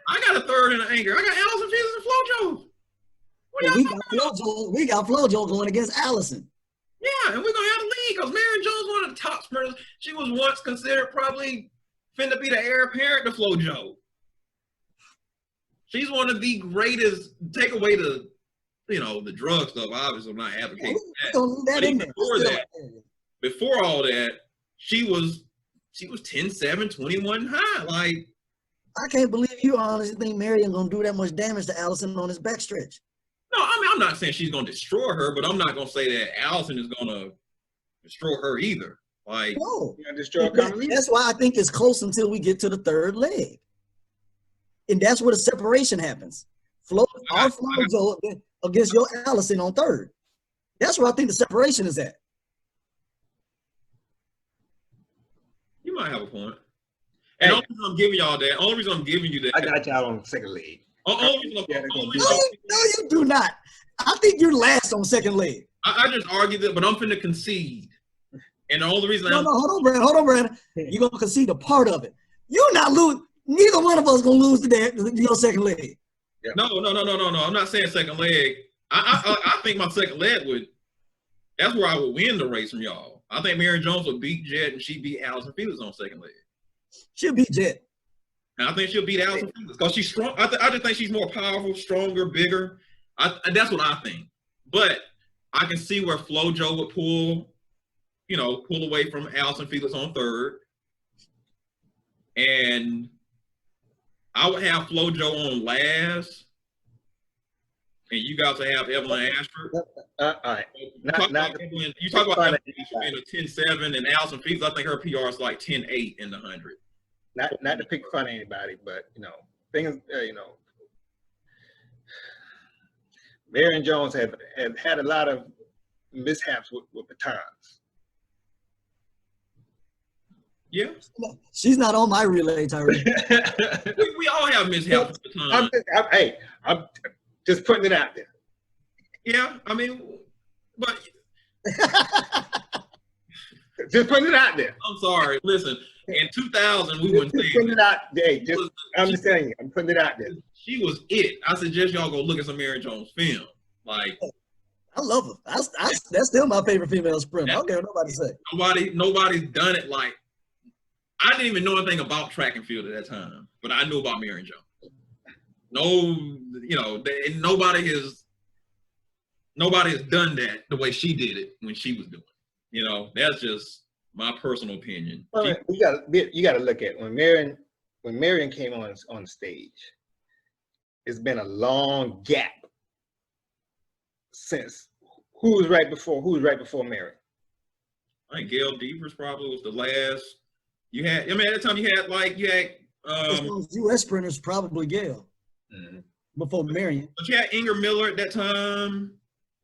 I got a third and an anchor. I got Allison Fields and FloJo. We got FloJo going against Allison. Yeah, and we're gonna have the lead because Marion Jones, one of the top sprinters. She was once considered probably finna be the heir apparent to FloJo. She's one of the greatest. Take away the, the drug stuff. Obviously, I'm not advocating that. Before all that, she was 10-7, 21 high. Like, I can't believe you honestly think Marion gonna do that much damage to Allison on his backstretch. No, I mean, I'm not saying she's gonna destroy her, but I'm not gonna say that Allison is gonna destroy her either. Like, no, destroy that's why I think it's close until we get to the third leg, and that's where the separation happens. Our FloJo against your Allison on third. That's where I think the separation is at. You might have a point. And the only reason I'm giving y'all that, only reason I'm giving you that, I got y'all on the second leg. No, you do not. I think you're last on second leg. I just argued that, but I'm finna concede. And the only reason hold on, Brandon. You're gonna concede a part of it. You're not lose. Neither one of us gonna lose today. Your second leg. Yeah. No. I'm not saying second leg. I think my second leg would. That's where I would win the race from y'all. I think Marion Jones would beat Jet and she beat Allison Felix on second leg. She'll beat Jet. And I think she'll beat Allison Felix because she's strong. I just think she's more powerful, stronger, bigger. That's what I think. But I can see where FloJo would pull away from Allison Felix on third. And I would have FloJo on last. And you guys would have Evelyn Ashford. All right. You talk about Evelyn Ashford being a 10-7 and Allison Felix, I think her PR is like 10-8 in the 100. Not to pick fun of anybody, but things Marion Jones have had a lot of mishaps with batons. Yeah, she's not on my relay, Tyree. we all have mishaps with batons. I'm just putting it out there. Yeah, I mean, but just putting it out there. I'm sorry. Listen, in 2000, we wouldn't say putting it out there. I'm just telling you, I'm putting it out there. She was it. I suggest y'all go look at some Marion Jones film. Like, I love her. That's still my favorite female sprinter. I don't care what nobody say. Nobody's done it like. I didn't even know anything about track and field at that time, but I knew about Marion Jones. No, nobody has done that the way she did it when she was doing it. That's just my personal opinion. Well, you got to look at when Marion came on the stage. It's been a long gap since who was right before Marion. I think Gail Devers probably was the last. You had. I mean, at the time you had U.S. sprinters probably Gail. Mm-hmm. Before Marion. But you had Inger Miller at that time.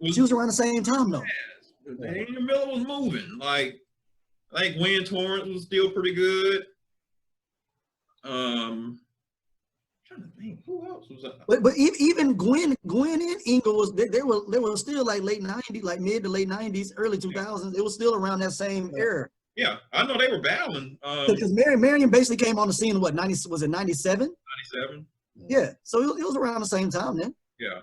She was around the same time though. Yeah. Inger Miller was moving. Like, I think Gwen Torrance was still pretty good. I'm trying to think who else was that. But even Gwen and Inger was they were still like late 90s, like mid to late 90s, early 2000s. It was still around that same era. Yeah, I know they were battling. Because Marion basically came on the scene in what, 90, was it 97? 97. Yeah, so it was around the same time then. Yeah.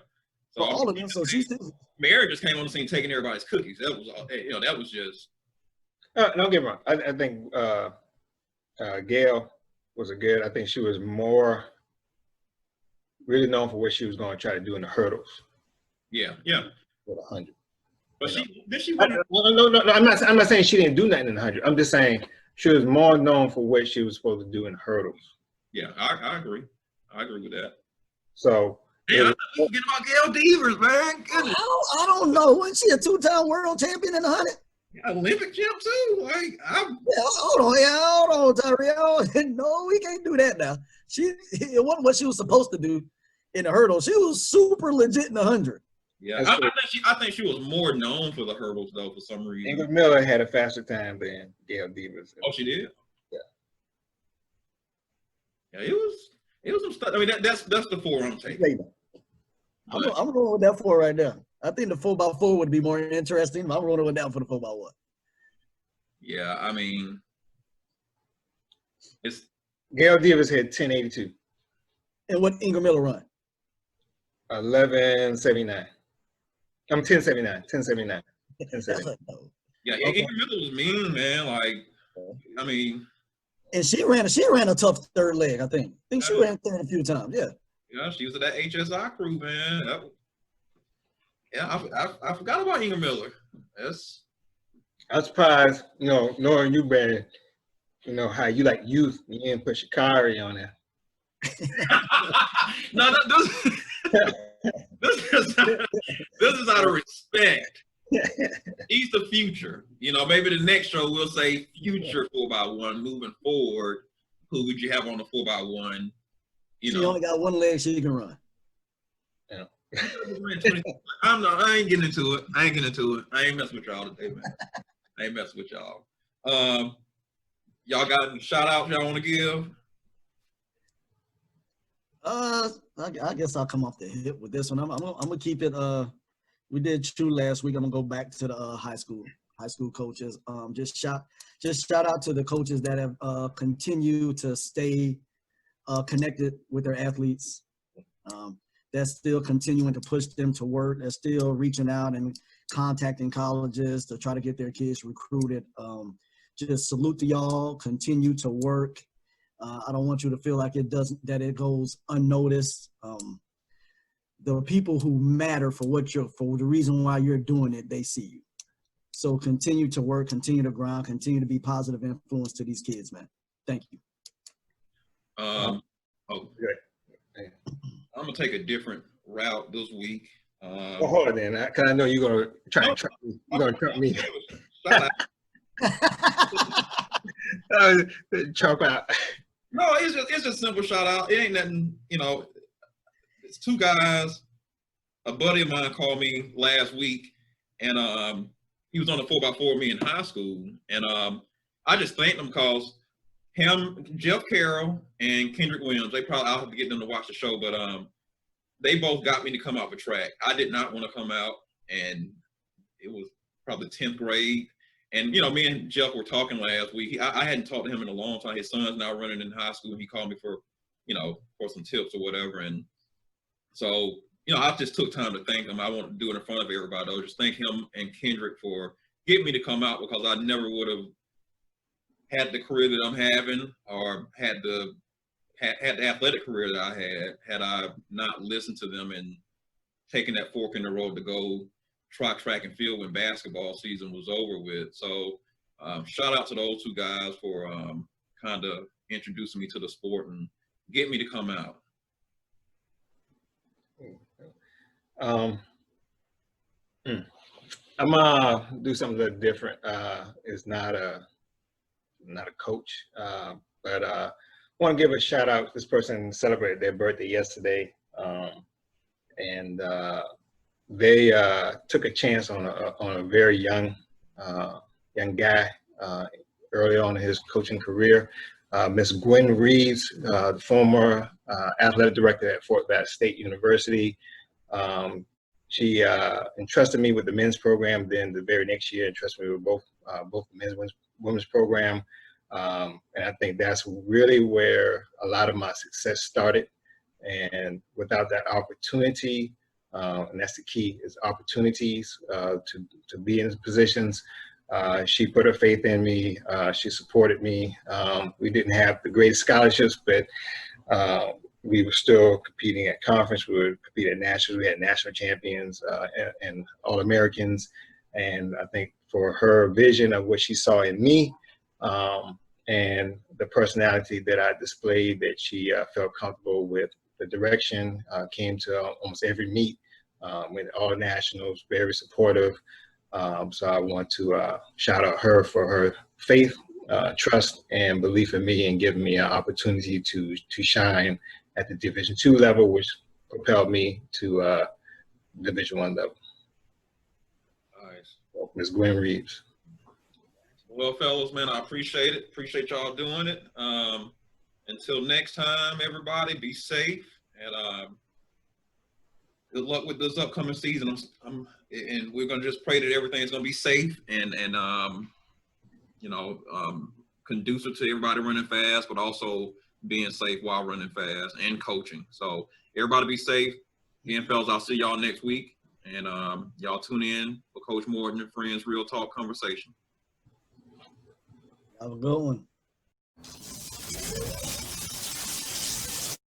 So all of them. So she still. Mary just came on the scene taking everybody's cookies. That was all. That was just. Don't get me wrong. I think Gail was a good. I think she was more really known for what she was going to try to do in the hurdles. Yeah. With 100. But she. No. I'm not saying she didn't do nothing in the 100. I'm just saying she was more known for what she was supposed to do in the hurdles. Yeah, I agree. I agree with that. So, man, I forget about Gail Devers, man. Goodness. I don't know. Wasn't she a 2-time world champion in the 100? Yeah, Olympic champ too. Like, hold on, Tyree. No, we can't do that now. It wasn't what she was supposed to do in the hurdle. She was super legit in the 100. Yeah, I think she was more known for the hurdles though for some reason. Ingrid Miller had a faster time than Gail Davis. Oh, she did. Yeah. Yeah, it was some stuff. I mean, that's the 4 I'm taking. I'm rolling with that 4 right there. I think the 4x4 would be more interesting. But I'm rolling with that for the 4x1. Yeah, I mean, it's Gail Davis had 1082. And what Ingrid Miller run? 1179. I'm 1079. 1079. 1079. Yeah, okay. Ingrid Miller was mean, man. Like, I mean, and she ran a tough third leg. I think she ran third a few times. Yeah. Yeah, she was at that HSI crew, man. I forgot about Ingrid Miller. I'm surprised, knowing you, Brandon, how you like youth, you didn't put Sha'Carri on there. No, this is out of respect. He's the future. Maybe the next show we'll say future 4x1 moving forward. Who would you have on the 4x1? She only got one leg she can run. Yeah. I ain't getting into it. I ain't messing with y'all today, man. I ain't messing with y'all. Y'all got any shout outs y'all want to give? I guess I'll come off the hip with this one. I'm gonna keep it. We did True last week. I'm gonna go back to the high school coaches. Just shout out to the coaches that have continued to stay connected with their athletes. That's still continuing to push them to work. They're still reaching out and contacting colleges to try to get their kids recruited. Just salute to y'all. Continue to work. I don't want you to feel like it goes unnoticed. The people who matter for the reason why you're doing it, they see you. So continue to work, continue to grind, continue to be positive influence to these kids, man. Thank you. Good. I'm gonna take a different route this week. Hold on, then, because I know you're gonna try and trump me. You're gonna trump me. Trump out. No, it's just simple shout out. It ain't nothing, it's 2 guys. A buddy of mine called me last week, and he was on the 4x4 with me in high school, and I just thanked him because him, Jeff Carroll, and Kendrick Williams. I'll have to get them to watch the show, but they both got me to come out for track. I did not want to come out, and it was probably 10th grade. And, me and Jeff were talking last week. I hadn't talked to him in a long time. His son's now running in high school. He called me for some tips or whatever. And so, I just took time to thank him. I wanted to do it in front of everybody, though. Just thank him and Kendrick for getting me to come out, because I never would have had the career that I'm having, or had the athletic career that had I not listened to them and taken that fork in the road to go try track and field when basketball season was over with. So shout out to those 2 guys for kind of introducing me to the sport and getting me to come out. I'm gonna do something a little different. It's not a coach, but I want to give a shout out. This person celebrated their birthday yesterday, and they took a chance on a very young guy early on in his coaching career. Miss Gwen Reeves, the former athletic director at Fort Valley State University. She entrusted me with the men's program. Then the very next year, entrusted me with both the men's and women's program. And I think that's really where a lot of my success started. And without that opportunity, and that's the key, is opportunities to be in positions. She put her faith in me. She supported me. We didn't have the greatest scholarships, but we were still competing at conference. We were competing at nationals. We had national champions and All-Americans. And I think for her vision of what she saw in me, and the personality that I displayed, that she felt comfortable with the direction, came to almost every meet, with all nationals, very supportive. So I want to shout out her for her faith, trust, and belief in me, and giving me an opportunity to shine at the Division II level, which propelled me to Division I level. Nice. Ms. Gwen Reeves. Well, fellas, man, I appreciate it. Appreciate y'all doing it. Until next time, everybody, be safe, and good luck with this upcoming season. And we're gonna just pray that everything's gonna be safe and conducive to everybody running fast, but also being safe while running fast and coaching. So everybody be safe. Again, fellas, I'll see y'all next week. And y'all tune in for Coach Morton and Friends Real Talk Conversation. Have a good one.